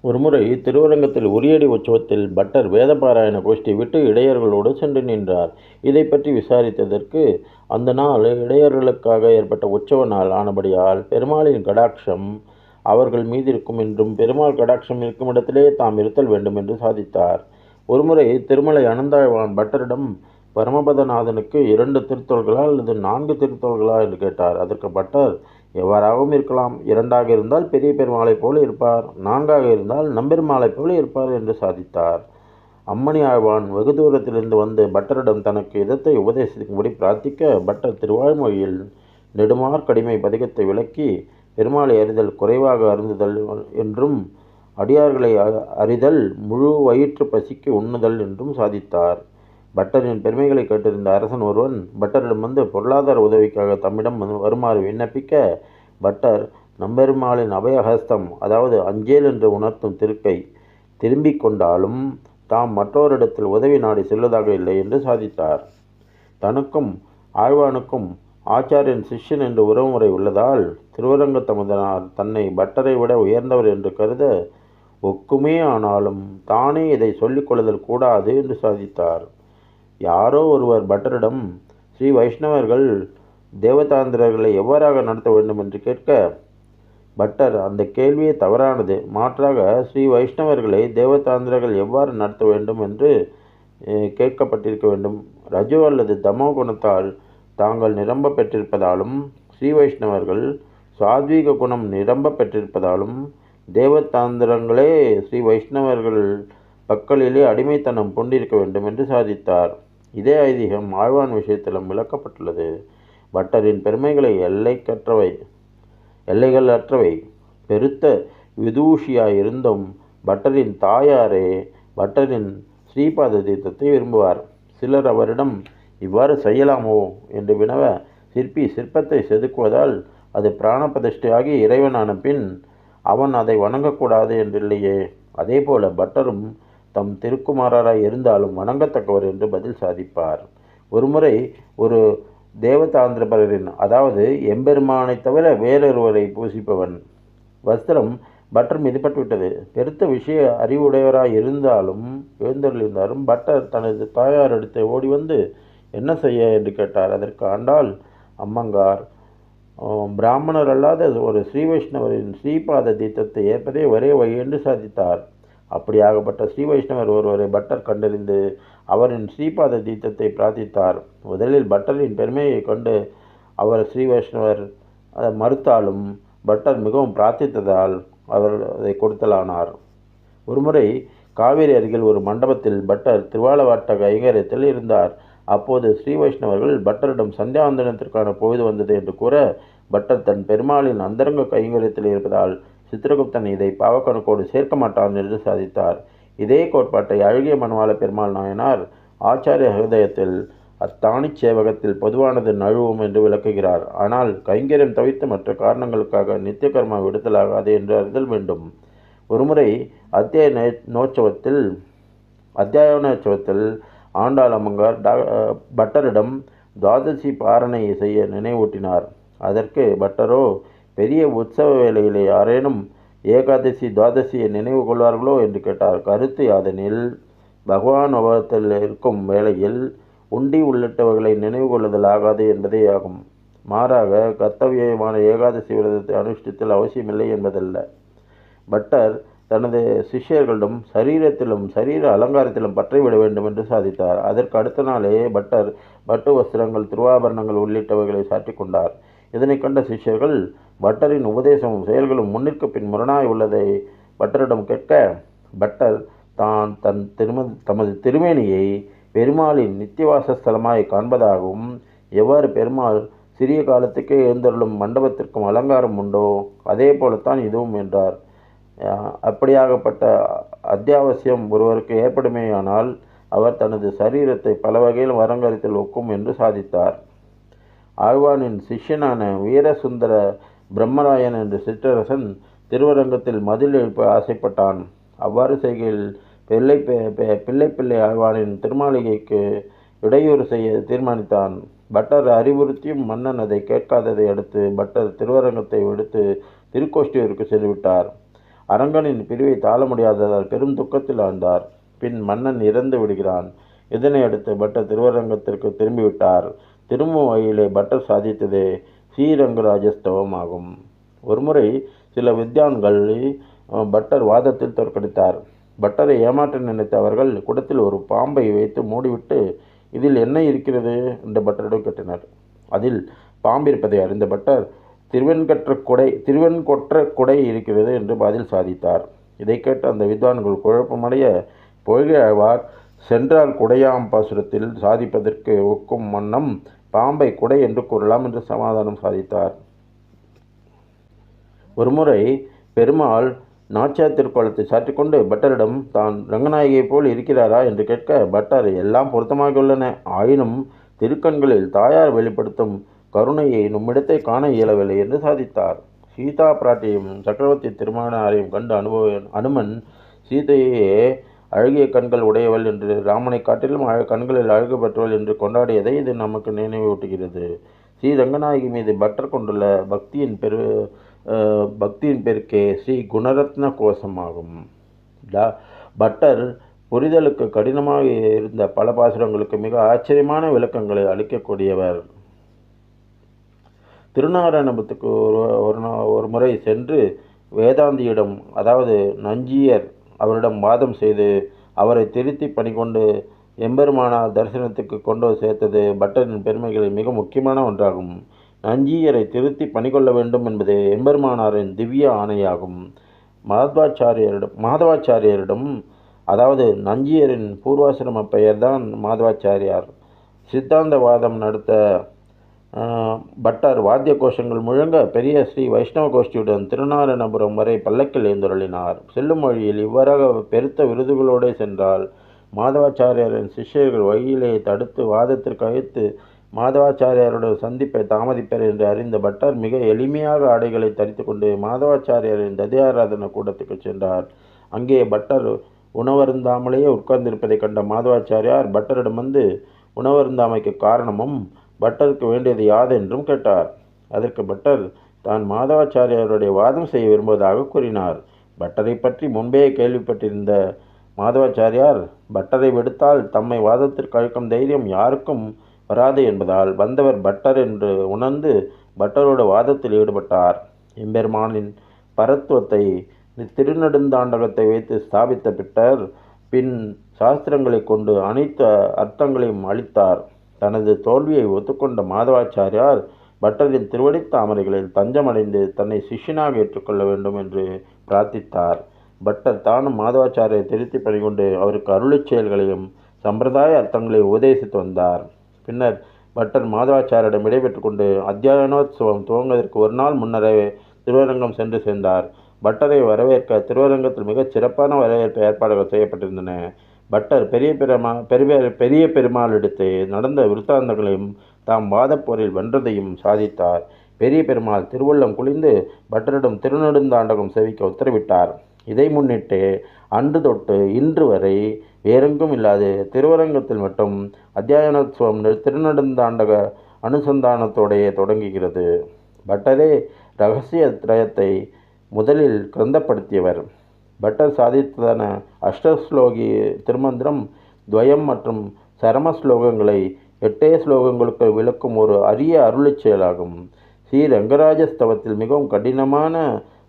ஒருமுறை திருவரங்கத்தில் உரியடி உற்சவத்தில் பட்டர் வேதபாராயண கோஷ்டியை விட்டு இடையர்களோடு சென்று நின்றார். இதை பற்றி விசாரித்ததற்கு அந்த நாள் இடையர்களுக்காக ஏற்பட்ட உற்சவ நாள் ஆனபடியால் பெருமாளின் கடாட்சம் அவர்கள் மீது இருக்கும் என்றும் பெருமாள் கடாட்சம் இருக்கும் இடத்திலே தாம் இருத்தல் வேண்டும் என்று சாதித்தார். ஒருமுறை திருமலை அனந்தாழ்வான் பட்டரிடம் பரமபதநாதனுக்கு 2 திருத்தோள்களா அல்லது 4 திருத்தோள்களா என்று கேட்டார். அதற்கு பட்டர், எவ்வாறாகவும் இருக்கலாம், 2ஆக இருந்தால் பெரிய பெருமாளைப் போல இருப்பார், 4ஆக இருந்தால் நம்பெருமாளைப் போல இருப்பார் என்று சாதித்தார். அம்மணி ஆழ்வான் வெகு தூரத்திலிருந்து வந்து பட்டரிடம் தனக்கு இதத்தை உபதேசிக்கும்படி பிரார்த்திக்க, பட்டர் திருவாய்மொழியில் நெடுமார் கடிமை பதிகத்தை விளக்கி பெருமாளை அறிதல் குறைவாக அருந்துதல் என்றும் அடியார்களை அறிதல் முழு வயிற்று பசிக்கு உண்ணுதல் என்றும் சாதித்தார். பட்டரின் பெருமைகளை கேட்டிருந்த அரசன் ஒருவன் பட்டரிடம் வந்து பொருளாதார உதவிக்காக தம்மிடம் வருமாறு விண்ணப்பிக்க, பட்டர் நம்பெருமாளின் அபயஹஸ்தம், அதாவது அஞ்சேல் என்று உணர்த்தும் திருக்கை திரும்பிக் கொண்டாலும் தாம் மற்றோரிடத்தில் உதவி நாடி செல்வதாக இல்லை என்று சாதித்தார். தனக்கும் ஆழ்வானுக்கும் ஆச்சாரியன் சிஷ்யன் என்று உறவுமுறை உள்ளதால் திருவரங்க தமுதனார் தன்னை பட்டரை விட உயர்ந்தவர் என்று கருத ஒக்குமே, ஆனாலும் தானே இதை சொல்லிக் கொள்ளுதல் கூடாது என்று சாதித்தார். யாரோ ஒருவர் பட்டரிடம் ஸ்ரீ வைஷ்ணவர்கள் தேவதாந்திரர்களை எவ்வாறாக நடத்த வேண்டும் என்று கேட்க, பட்டர் அந்த கேள்வியே தவறானது, மாற்றாக ஸ்ரீ வைஷ்ணவர்களை தேவதாந்திரர்கள் எவ்வாறு நடத்த வேண்டும் என்று கேட்கப்பட்டிருக்க வேண்டும். ரஜோ அல்லது தமோ குணத்தால் தாங்கள் நிரம்ப பெற்றிருப்பதாலும் ஸ்ரீ வைஷ்ணவர்கள் சாத்வீக குணம் நிரம்ப பெற்றிருப்பதாலும் தேவதாந்திரங்களே ஸ்ரீ வைஷ்ணவர்கள் பக்கலிலே அடிமைத்தனம் கொண்டிருக்க வேண்டும் என்று சாதித்தார். இதே ஐதீகம் ஆழ்வான் விஷயத்திலும் விளக்கப்பட்டுள்ளது. பட்டரின் பெருமைகளை எல்லைகள் அற்றவை பெருத்த விதூஷியாயிருந்தும் பட்டரின் தாயாரே பட்டரின் ஸ்ரீபாத தீர்த்தத்தை விரும்புவார். சிலர் அவரிடம் இவ்வாறு செய்யலாமோ என்று வினவ, சிற்பி சிற்பத்தை செதுக்குவதால் அது பிராணபிரதிஷ்டையாகி இறைவனான பின் அவன் அதை வணங்கக்கூடாது என்றில்லையே, அதேபோல பட்டரும் தம் திருக்குமாரராய் இருந்தாலும் வணங்கத்தக்கவர் என்று பதில் சாதிப்பார். ஒருமுறை ஒரு தேவதாந்திரபரின், அதாவது எம்பெருமானை தவிர வேறொருவரை பூசிப்பவன் வஸ்திரம் பட்டர் மிதிப்பட்டுவிட்டது. பெருத்த விஷய அறிவுடையவராய் எழுந்தருளிருந்தாலும் பட்டர் தனது தாயார் எடுத்து ஓடி வந்து என்ன செய்ய என்று கேட்டார். அதற்கு ஆண்டாள், அம்மங்கார், பிராமணர் அல்லாத ஒரு ஸ்ரீ வைஷ்ணவரின் ஸ்ரீபாத தீர்த்தத்தை ஏற்பதே ஒரே வழி என்று சாதித்தார். அப்படியாகப்பட்ட ஸ்ரீ வைஷ்ணவர் ஒருவரை பட்டர் கண்டறிந்து அவரின் ஸ்ரீபாத தீர்த்தத்தை பிரார்த்தித்தார். முதலில் பட்டரின் பெருமையை கண்டு அவர் ஸ்ரீ வைஷ்ணவர் மறுத்தாலும் பட்டர் மிகவும் பிரார்த்தித்ததால் அவர் அதை கொடுத்தலானார். ஒருமுறை காவேரி அருகில் ஒரு மண்டபத்தில் பட்டர் திருவாலவாட்ட கைங்கரியத்தில் இருந்தார். அப்போது ஸ்ரீ வைஷ்ணவர்கள் பட்டரிடம் சந்தியாவந்தனத்திற்கான பொழுது வந்தது என்று கூற, பட்டர் தன் பெருமாளின் அந்தரங்க கைங்கரியத்தில் இருப்பதால் சித்திரகுப்தன் இதை பாவக்கணக்கோடு சேர்க்க மாட்டான் என்று சாதித்தார். இதே கோட்பாட்டை அழகிய மணவாள பெருமாள் நாயனார் ஆச்சாரிய ஹிருதயத்தில் அத்தானி சேவகத்தில் பொதுவானது நழுவும் என்று விளக்குகிறார். ஆனால் கைங்கரியம் தவிர்த்து மற்ற காரணங்களுக்காக நித்திய கர்மா விடுதலாகாது என்று அறிதல் வேண்டும். ஒருமுறை அத்தியாயோனோற்சவத்தில் ஆண்டாள் அம்மங்கார் பட்டரிடம் துவாதசி பாரணை செய்ய நினைவூட்டினார். அதற்கு பட்டரோ, பெரிய உற்சவ வேளையிலே யாரேனும் ஏகாதசி துவாதசியை நினைவு கொள்வார்களோ என்று கேட்டார். கருத்து யாதெனில், பகவான் அவதத்தில் இருக்கும் வேளையில் உண்டி உள்ளிட்டவர்களை நினைவு கொள்ளுதல் ஆகாது என்பதே ஆகும். மாறாக கர்த்தவியமான ஏகாதசி விரதத்தை அனுஷ்டித்தல் அவசியமில்லை என்பதல்ல. பட்டர் தனது சிஷ்யர்களிடம் சரீரத்திலும் சரீர அலங்காரத்திலும் பற்றைவிட வேண்டும் என்று சாதித்தார். அதற்கு அடுத்த நாளே பட்டர் பட்டு வஸ்திரங்கள், திருவாபரணங்கள் உள்ளிட்டவைகளை சாற்றிக் கொண்டார். இதனை கண்ட சிஷ்யர்கள் பட்டரின் உபதேசமும் செயல்களும் முன்னிற்கு பின் முரணாய் உள்ளதை பட்டரிடம் கேட்க, பட்டர் தமது திருமேனியை பெருமாளின் நித்தியவாசஸ்தலமாய் காண்பதாகவும், எவ்வாறு பெருமாள் சிறிய காலத்துக்கே எழுந்தருளும் மண்டபத்திற்கும் அலங்காரம் உண்டோ அதே போலத்தான் இதுவும் என்றார். அப்படியாகப்பட்ட அத்தியாவசியம் ஒருவருக்கு ஏற்படுமேயானால் அவர் தனது சரீரத்தை பல வகையில் அலங்கரித்தல் ஒக்கும் என்று சாதித்தார். ஆழ்வானின் சிஷ்யனான வீரசுந்தர பிரம்மராயன் என்ற சிற்றரசன் திருவரங்கத்தில் மதில் எழுப்ப ஆசைப்பட்டான். அவ்வாறு செய்கையில் பிள்ளை ஆழ்வானின் திருமாளிகைக்கு இடையூறு செய்ய தீர்மானித்தான். பட்டர் அறிவுறுத்தியும் மன்னன் அதை கேட்காததை அடுத்து பட்டர் திருவரங்கத்தை விடுத்து திருக்கோஷ்டியூருக்கு சென்றுவிட்டார். அரங்கனின் பிரிவை தாழ முடியாததால் பெரும் துக்கத்தில் ஆழ்ந்தார். பின் மன்னன் இறந்து விடுகிறான். இதனை அடுத்து பட்டர் திருவரங்கத்திற்கு திரும்பிவிட்டார். திரும்பும் வழியிலே பட்டர் சாதித்ததே ஸ்ரீரங்கராஜஸ்தவம் ஆகும். ஒருமுறை சில வித்வான்கள் பட்டர் வாதத்தில் தோற்கடித்தார். பட்டரை ஏமாற்ற நினைத்த அவர்கள் குடத்தில் ஒரு பாம்பை வைத்து மூடிவிட்டு, இதில் என்ன இருக்கிறது என்று பட்டரிடம் கேட்டனர். அதில் பாம்பு இருப்பதை அறிந்த பட்டர், திருவெண்கொற்ற குடை இருக்கிறது என்று பதில் சாதித்தார். இதை கேட்டு அந்த வித்வான்கள் குழப்பமடைய, பொய்கையாழ்வார் சென்றால் குடையாம் பாசுரத்தில் சாதிப்பதற்கு ஒக்கும் வண்ணம் பாம்பை குடை என்று கூறலாம் என்று சமாதானம் சாதித்தார். ஒருமுறை பெருமாள் நாச்சியார் திருக்கோலத்தை சாற்றிக்கொண்டு பட்டரிடம் தான் ரங்கநாயகியை போல் இருக்கிறாரா என்று கேட்க, பட்டர் எல்லாம் பொருத்தமாக உள்ளன, ஆயினும் திருக்கண்களில் தாயார் வெளிப்படுத்தும் கருணையை நம்மிடத்தை காண இயலவில்லை என்று சாதித்தார். சீதா பிராட்டியும் சக்கரவர்த்தி திருமணாரையும் கண்டு அனுமன் சீதையே அழகிய கண்கள் உடையவள் என்று, ராமனை காட்டிலும் கண்களில் அழகு பெற்றவள் என்று கொண்டாடியதை இது நமக்கு நினைவூட்டுகிறது. ஸ்ரீ ரங்கநாயகி மீது பட்டர் கொண்டுள்ள பக்தியின் பெருக்கே ஸ்ரீ குணரத்ன கோஷமாகும். பட்டர் புரிதலுக்கு கடினமாக இருந்த பல பாசுரங்களுக்கு மிக ஆச்சரியமான விளக்கங்களை அளிக்கக்கூடியவர். திருநாராயணபுரத்துக்கு ஒரு முறை சென்று வேதாந்தியிடம், அதாவது நஞ்சியர் அவரிடம் வாதம் செய்து அவரை திருத்தி பணிகொண்டு எம்பெருமானார் தரிசனத்துக்கு கொண்டு சேர்த்தது பட்டரின் பெருமைகளில் மிக முக்கியமான ஒன்றாகும். நஞ்சியரை திருத்தி பணிகொள்ள வேண்டும் என்பது எம்பெருமானாரின் திவ்ய ஆணையாகும். மாதவாச்சாரியரிடம், அதாவது நஞ்சியரின் பூர்வாசிரம பெயர்தான் மாதவாச்சாரியார், சித்தாந்தவாதம் நடத்த பட்டர் வாத்திய கோஷங்கள் முழங்க பெரிய ஸ்ரீ வைஷ்ணவ கோஷ்டியுடன் திருநாராயணபுரம் வரை பல்லக்கில் எழுந்தருளினார். செல்லும் வழியில் இவ்வாறாக பெருத்த விருதுகளோடு சென்றால் மாதவாச்சாரியாரின் சிஷ்யர்கள் வழியிலே தடுத்து வாதத்திற்கு அழைத்து மாதவாச்சாரியாருடைய சந்திப்பை தாமதிப்பர் என்று அறிந்த பட்டர் மிக எளிமையாக ஆடைகளை தரித்து கொண்டு மாதவாச்சாரியாரின் ததியாராதன கூடத்துக்கு சென்றார். அங்கே பட்டர் உணவருந்தாமலேயே உட்கார்ந்திருப்பதை கண்ட மாதவாச்சாரியார் பட்டரிடம் வந்து உணவருந்தாமைக்கு காரணமும் பட்டருக்கு வேண்டியது யாதென்றும் கேட்டார். அதற்கு பட்டர் தான் மாதவாச்சாரியாருடைய வாதம் செய்ய விரும்புவதாக கூறினார். பட்டரை பற்றி முன்பே கேள்விப்பட்டிருந்த மாதவாச்சாரியார் பட்டரை விடுத்தால் தம்மை வாதத்திற்கு அழைக்கும் தைரியம் யாருக்கும் வராது என்பதால் வந்தவர் பட்டர் என்று உணர்ந்து பட்டரோட வாதத்தில் ஈடுபட்டார். எம்பெருமானின் பரத்துவத்தை திருநெடுந்தாண்டகத்தை வைத்து ஸ்தாபித்த பட்டர் பின் சாஸ்திரங்களை கொண்டு அனைத்து அர்த்தங்களையும் அளித்தார். தனது தோல்வியை ஒத்துக்கொண்ட மாதவாச்சாரியார் பட்டரின் திருவடி தாமரைகளில் தஞ்சமடைந்து தன்னை சிஷ்யனாக ஏற்றுக்கொள்ள வேண்டும் என்று பிரார்த்தித்தார். பட்டர் தானும் மாதவாச்சாரியை திருத்தி பணிகொண்டு அவருக்கு அருளிச் செயல்களையும் சம்பிரதாய அர்த்தங்களையும் உபதேசித்து வந்தார். பின்னர் பட்டர் மாதவாச்சாரியிடம் விடைபெற்று கொண்டு அத்தியாயனோத்சவம் துவங்குவதற்கு ஒரு நாள் முன்னரே திருவரங்கம் சென்று சேர்ந்தார். பட்டரை வரவேற்க திருவரங்கத்தில் மிகச் சிறப்பான வரவேற்பு ஏற்பாடுகள் செய்யப்பட்டிருந்தன. பட்டர் பெரிய பெருமாளிடத்து நடந்த விருத்தாந்தங்களையும் தாம் வாதப்போரில் வென்றதையும் சாதித்தார். பெரிய பெருமாள் திருவள்ளம் குளிந்து பட்டரிடம் திருநெடுந்தாண்டகம் சேவிக்க உத்தரவிட்டார். இதை முன்னிட்டு அன்று தொட்டு இன்று வரை வேறெங்கும் இல்லாது திருவரங்கத்தில் மட்டும் அத்தியாயனோத்சவம் திருநெடுந்தாண்டக அனுசந்தானத்தோடையே தொடங்குகிறது. பட்டரே இரகசிய திரயத்தை முதலில் கிரந்தப்படுத்தியவர். பட்டர் சாதித்ததான அஷ்டஸ்லோகி திருமந்திரம் துவயம் மற்றும் சரம ஸ்லோகங்களை 8 ஸ்லோகங்களுக்கு விளக்கும் ஒரு அரிய அருளிச் செயலாகும். ஸ்ரீ ரங்கராஜஸ்தவத்தில் மிகவும் கடினமான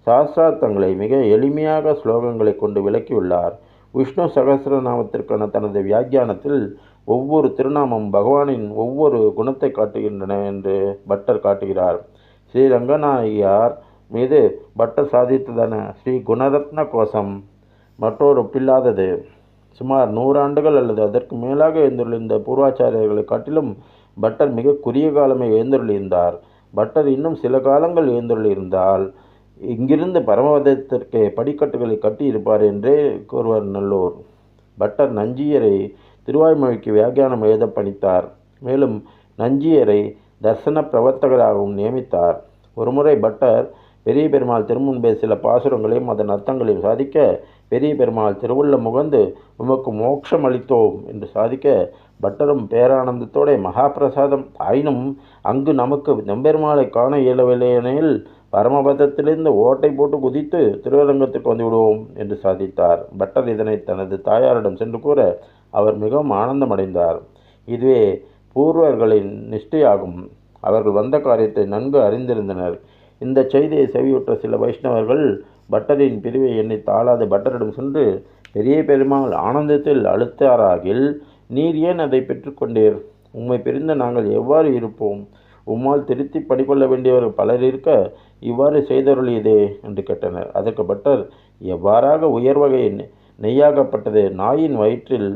சாஸ்திரார்த்தங்களை மிக எளிமையாக ஸ்லோகங்களை கொண்டு விளக்கியுள்ளார். விஷ்ணு சகஸ்ரநாமத்திற்கான தனது வியாக்கியானத்தில் ஒவ்வொரு திருநாமம் பகவானின் ஒவ்வொரு குணத்தை காட்டுகின்றன என்று பட்டர் காட்டுகிறார். ஸ்ரீ ரங்கநாயகியார் மீது பட்டர் சாதித்ததான ஸ்ரீ குணரத்ன கோஷம் மற்றொரு ஒப்பில்லாதது. சுமார் 100 ஆண்டுகள் அல்லது அதற்கு மேலாக எழுந்துள்ளிருந்த பூர்வாச்சாரியர்களை காட்டிலும் பட்டர் மிக குறுகிய காலமே எழுந்துள்ளிருந்தார். பட்டர் இன்னும் சில காலங்கள் எழுந்துள்ளிருந்தால் இங்கிருந்து பரமபதத்திற்கு படிக்கட்டுகளை கட்டி இருப்பார் என்றே கூறுவர் நல்லோர். பட்டர் நஞ்சியரை திருவாய்மொழிக்கு வியாக்கியானம் எழுத பணித்தார். மேலும் நஞ்சியரை தர்சன பிரவர்த்தகராகவும் நியமித்தார். ஒருமுறை பட்டர் பெரிய பெருமாள் திருமுன்பே சில பாசுரங்களையும் அதன் அர்த்தங்களையும் சாதிக்க, பெரிய பெருமாள் திருவுள்ள முகந்து உமக்கு மோட்சம் அளித்தோம் என்று சாதிக்க, பட்டரும் பேரானந்தத்தோட மகாபிரசாதம், ஆயினும் அங்கு நமக்கு நம்பெருமாளை காண இயலவில்லையெனில் பரமபதத்திலிருந்து ஓட்டை போட்டு குதித்து திருவரங்கத்துக்கு வந்து விடுவோம் என்று சாதித்தார். பட்டர் இதனை தனது தாயாரிடம் சென்று கூற அவர் மிகவும் ஆனந்தமடைந்தார். இதுவே பூர்வர்களின் நிஷ்டையாகும். அவர்கள் வந்த காரியத்தை நன்கு அறிந்திருந்தனர். இந்த செய்தியை செவியுற்ற சில வைஷ்ணவர்கள் பட்டரின் பிரிவை எண்ணி தாளாது பட்டரிடம் சென்று, பெரிய பெருமாள் ஆனந்தத்தில் அழுத்தாராகில் நீர் ஏன் அதை பெற்றுக்கொண்டீர்? உம்மை பிரிந்த நாங்கள் எவ்வாறு இருப்போம்? உம்மால் திருத்தி படிக்கொள்ள வேண்டியவர்கள் பலர் இருக்க இவ்வாறு செய்தருளியதே என்று கேட்டனர். அதற்கு பட்டர், எவ்வாறாக உயர்வகை நெய்யாகப்பட்டது நாயின் வயிற்றில்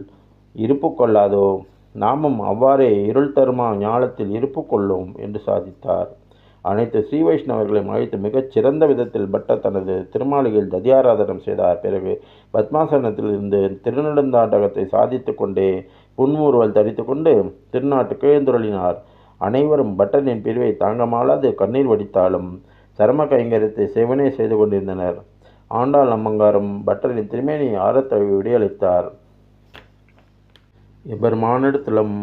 இருப்பு கொள்ளாதோ, நாமும் அவ்வாறே இருள் தருமா ஞாலத்தில் இருப்பு கொள்ளோம் என்று சாதித்தார். அனைத்து ஸ்ரீ வைஷ்ணவர்களையும் அழைத்து மிகச் சிறந்த விதத்தில் பட்டர் தனது திருமாளிகையில் ததியாராதனம் செய்தார். பிறகு பத்மாசனத்தில் இருந்து திருநெடுந்தாண்டகத்தை சாதித்து கொண்டே புன்முறுவல் தரித்து கொண்டு திருநாட்டுக்கு எழுந்துருளினார். அனைவரும் பட்டரின் பிரிவை தாங்கமாளாது கண்ணீர் வடித்தாலும் சரம கைங்கரியத்தை செவனே செய்து கொண்டிருந்தனர். ஆண்டாள் அம்மங்காரும் பட்டரின் திருமேனி ஆரத்தழுவி விடியளித்தார். எபெருமானிடத்திலும்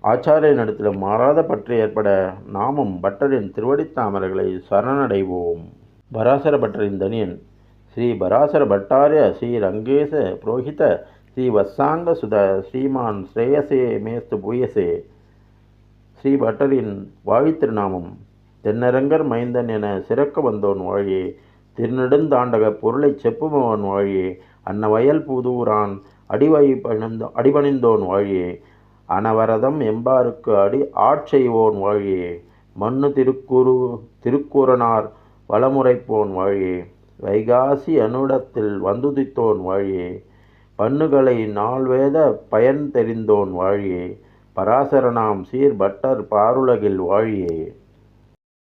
ஆச்சாரியனிடத்திலும் மாறாத பற்று ஏற்பட நாமும் பட்டரின் திருவடித்தாமரைகளை சரணடைவோம். பராசர பட்டரின் தனியன் ஸ்ரீ பராசர பட்டாரிய ஸ்ரீ ரங்கேச புரோஹித ஸ்ரீ வத்சாங்க சுத ஸ்ரீமான் ஸ்ரேயசே மேஸ்து பூயசே. ஸ்ரீ பட்டரின் வாழித்திருநாமம் தென்னரங்கர் மைந்தன் என சிறக்க வந்தோன் வாழியே, திருநெடுந்தாண்டக பொருளை செப்புபவன் வாழியே, அன்னவயல் புதூரான் அடிபணிந்தோன் வாழியே, அனவரதம் எம்பாருக்கு ஆட்செய்வோன் வாழியே, மண்ணு திருக்கூறனார் வளமுறைப்போன் வாழியே, வைகாசி அனுடத்தில் வந்துதித்தோன் வாழியே, பண்ணுகளை நால்வேத பயன் தெரிந்தோன் வாழியே, பராசரனாம் சீர் பட்டர் பாருலகில் வாழியே.